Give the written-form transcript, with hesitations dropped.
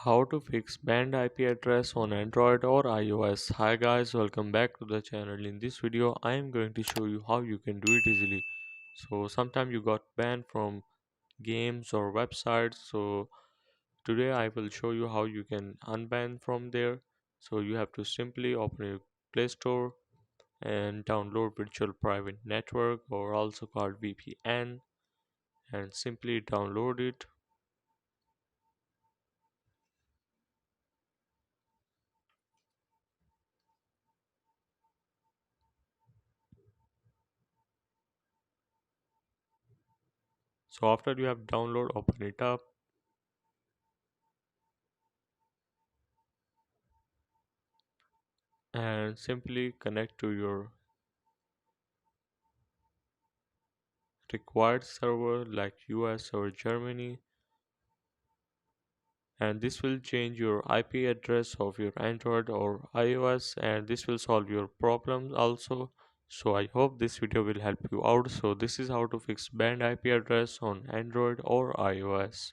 How to fix banned IP address on Android or iOS. Hi guys, welcome back to the channel. In this video, I am going to show you how you can do it easily. So sometimes you got banned from games or websites. So today I will show you how you can unban from there. So you have to simply open your Play Store and download Virtual Private Network, or also called VPN, and simply download it. So after you have download, open it up and simply connect to your required server like US or Germany, and this will change your IP address of your Android or iOS, and this will solve your problems also. So I hope this video will help you out. So this is how to fix banned IP address on Android or iOS.